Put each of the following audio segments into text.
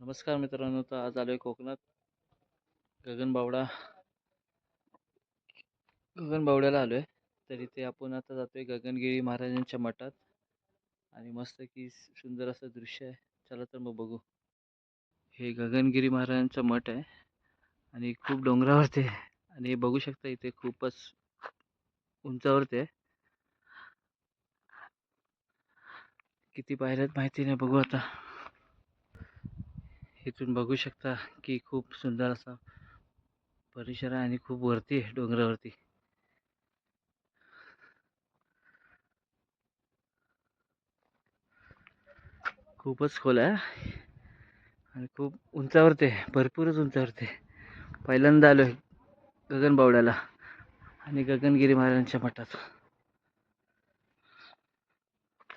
नमस्कार मित्रांनो, तर आज आलोय कोकणात गगनबावडा गगनबावड्याला आलोय. तर इथे आपण आता जातोय गगनगिरी महाराजांच्या मठात आणि मस्त की सुंदर असं दृश्य आहे. चला तर मग बघू. हे गगनगिरी महाराजांचं मठ आहे आणि खूप डोंगरावरती आहे आणि हे बघू शकता इथे खूपच उंचावरती आहे. किती पायऱ्यात माहिती नाही, बघू आता. इथून बघू शकता की खूप सुंदर असा परिसर आहे आणि खूप वरती आहे डोंगरावरती. खूपच खोल आहे आणि खूप उंचावरती आहे, भरपूरच उंचावरती आहे. पहिल्यांदा आलोय गगनबावड्याला आणि गगनगिरी महाराजांच्या मठात.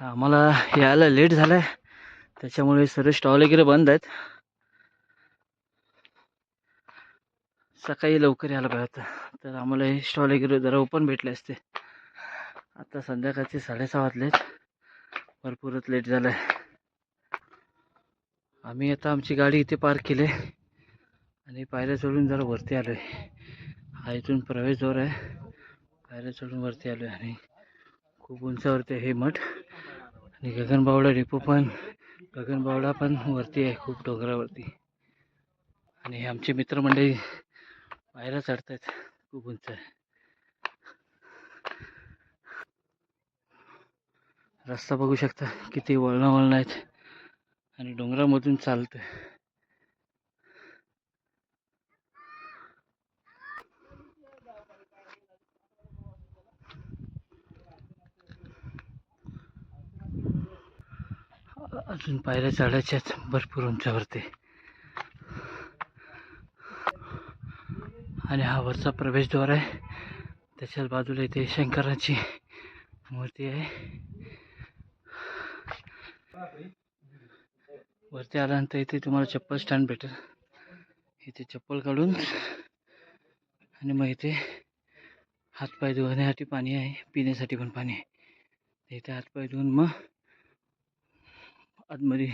आम्हाला यायला लेट झालाय, त्याच्यामुळे सर्व स्टॉल वगैरे बंद आहेत. सकाळी लवकर यायला पाहिजे होतं, तर आम्हाला हे स्टॉल वगैरे जरा ओपन भेटले असते. आता संध्याकाळचे 6:30 वाजलेत, भरपूरच लेट झालाय. आम्ही आता आमची गाडी इथे पार्क केली आणि पायऱ्या चढून जरा वरती आलोय. हा इथून प्रवेशद्वार आहे. पायऱ्या चढून वरती आलोय आणि खूप उंचावरती आहे हे मठ. आणि गगनबावडा पण वरती आहे, खूप डोंगरावरती. आणि हे आमचे मित्रमंडळी पायऱ्या चढतायत, खूप उंच आहे. रस्ता बघू शकता किती वळण आहेत आणि डोंगरामधून चालतोय. अजून पायऱ्या चढायच्यात भरपूर उंचावरती. आणि हा वरचा प्रवेशद्वार आहे. त्याच्याच बाजूला इथे शंकराची मूर्ती आहे. वरती आल्यानंतर इथे तुम्हाला चप्पल स्टँड भेटेल. इथे चप्पल काढून आणि मग इथे हातपाय धुण्यासाठी पाणी आहे, पिण्यासाठी पण पाणी आहे. इथे हातपाय धुवून मग आतमध्ये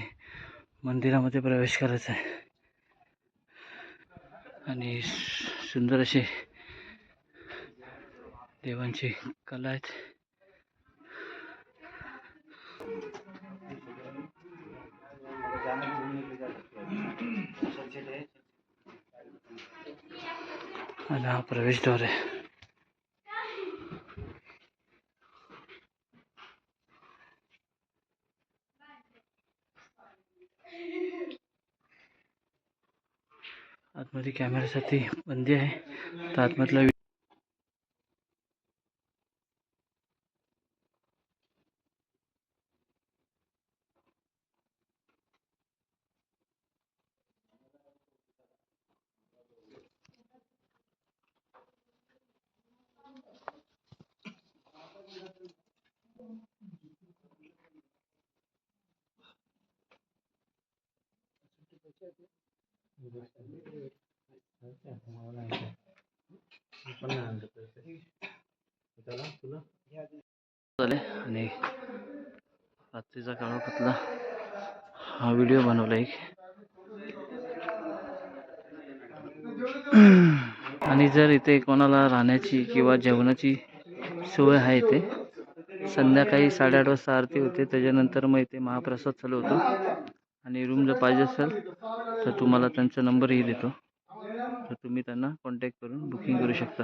मंदिरामध्ये प्रवेश करायचा आहे. आणि सुंदर असे देवांची कला आहेत. आणि हा प्रवेशद्वार आहे. आतमध्ये कॅमेऱ्यासाठी बंदी आहे, तर आतमधला आणि रात्रीचा काळोखातला हा व्हिडिओ बनवला एक. आणि जर इथे कोणाला राहण्याची किंवा जेवणाची सोय आहे, इथे संध्याकाळी 8:30 वाजता आरती होते. त्याच्यानंतर मग इथे महाप्रसाद चालू होतो. आणि रूम जर पाहिजे असेल तर तुम्हाला त्यांचा नंबरही देतो, तर तुम्ही त्यांना कॉन्टॅक्ट करून बुकिंग करू शकता.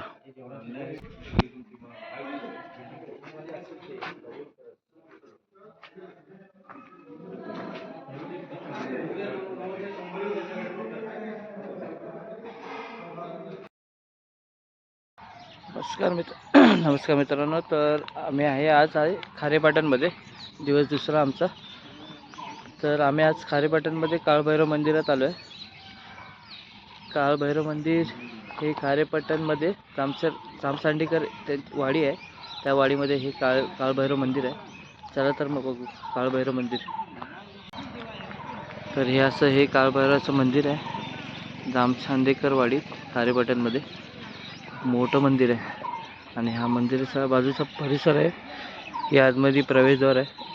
नमस्कार मित्रांनो, तर आम्ही आज आहे खारेपाटणमध्ये. दिवस दुसरा आमचा. तर आम्ही आज खारेपाटणमध्ये काळभैरव मंदिरात आलो आहे. काळभैरव मंदिर हे खारेपाटणमध्ये रामसांडेकर वाडी आहे, त्या वाडीमध्ये हे काळभैरव मंदिर आहे. चला तर मग बघू काळभैरव मंदिर. तर हे असं हे काळभैरवाचं मंदिर आहे, रामसांडेकर वाडी खारेपाटणमध्ये. मोठं मंदिर आहे आणि हा मंदिराचा बाजूचा परिसर आहे. या आतमध्ये प्रवेशद्वार आहे.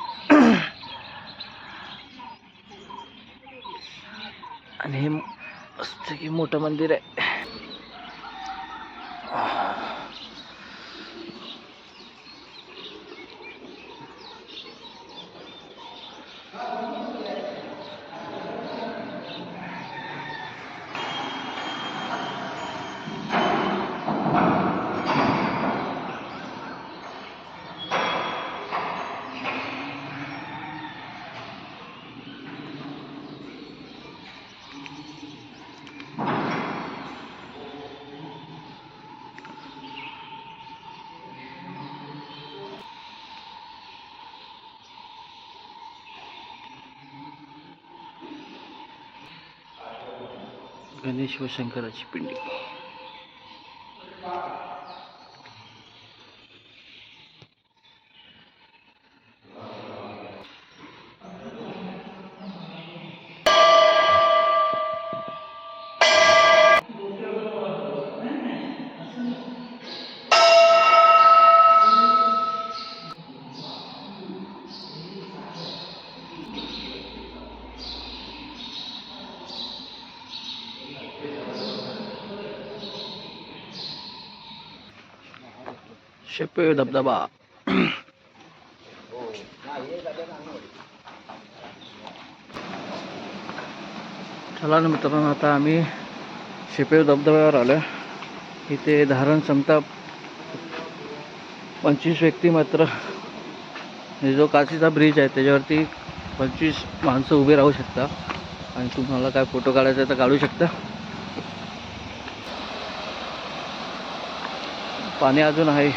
आणि हे मस्त की मोठं मंदिर आहे. गणेश व शंकराची पिंडी. शेपे धबधबा. चला ना मित्रांनो, आता आम्ही शेपे धबधब्यावर आलो. इथे धारण क्षमता 25 व्यक्ती मात्र. जो काचीचा ब्रिज आहे त्याच्यावरती 25 माणसं उभे राहू शकता. आणि तुम्हाला काय फोटो काढायचा तर काढू शकता. पाणी अजून आहे.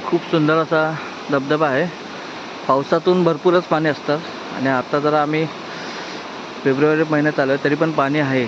खूप सुंदर असा धबधबा आहे. पावसातून भरपूरच पाणी असतं आणि आता जरा आम्ही फेब्रुवारी महिन्यात आलो तरी पण पाणी आहे.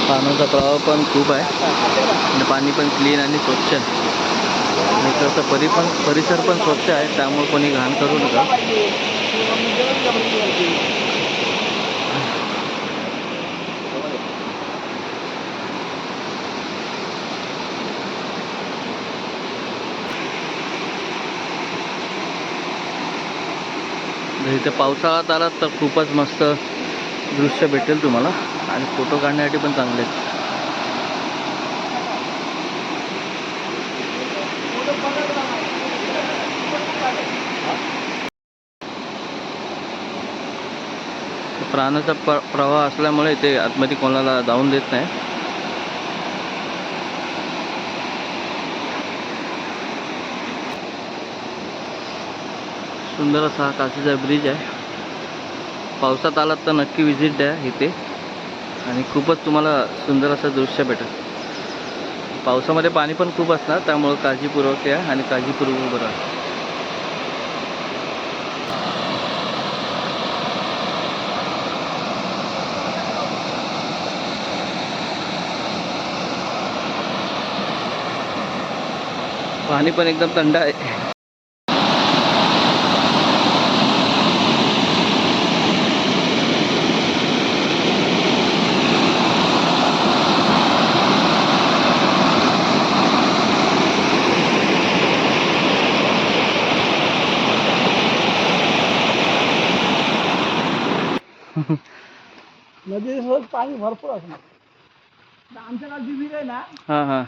पाण्याचा प्रवाह पण खूप आहे आणि पाणी पण क्लीन आणि स्वच्छ आहे. इकडचा परिसर पण स्वच्छ आहे, त्यामुळे कोणी घाण करू नका. इथे पावसाळ्यात आलात तर खूपच मस्त दृश्य भेटेल तुम्हाला आणि फोटो काढण्यासाठी पण चांगले आहेत. प्राण्याचा प्रवाह असल्यामुळे ते आतमध्ये कोणाला जाऊन देत नाही. सुंदर असा काचीचा ब्रिज आहे. पावसात आलात तर नक्की विजिट द्या इथे आणि खूपच तुम्हाला सुंदर असं दृश्य भेटेल. पावसामध्ये पाणी पण खूप असणार, त्यामुळे काळजीपूर्वक या आणि काळजीपूर्वक उभं राहा. पाणी पण एकदम थंड आहे. नदी पाणी भरपूर असणार. आमच्या गावची विहीर आहे ना हां हां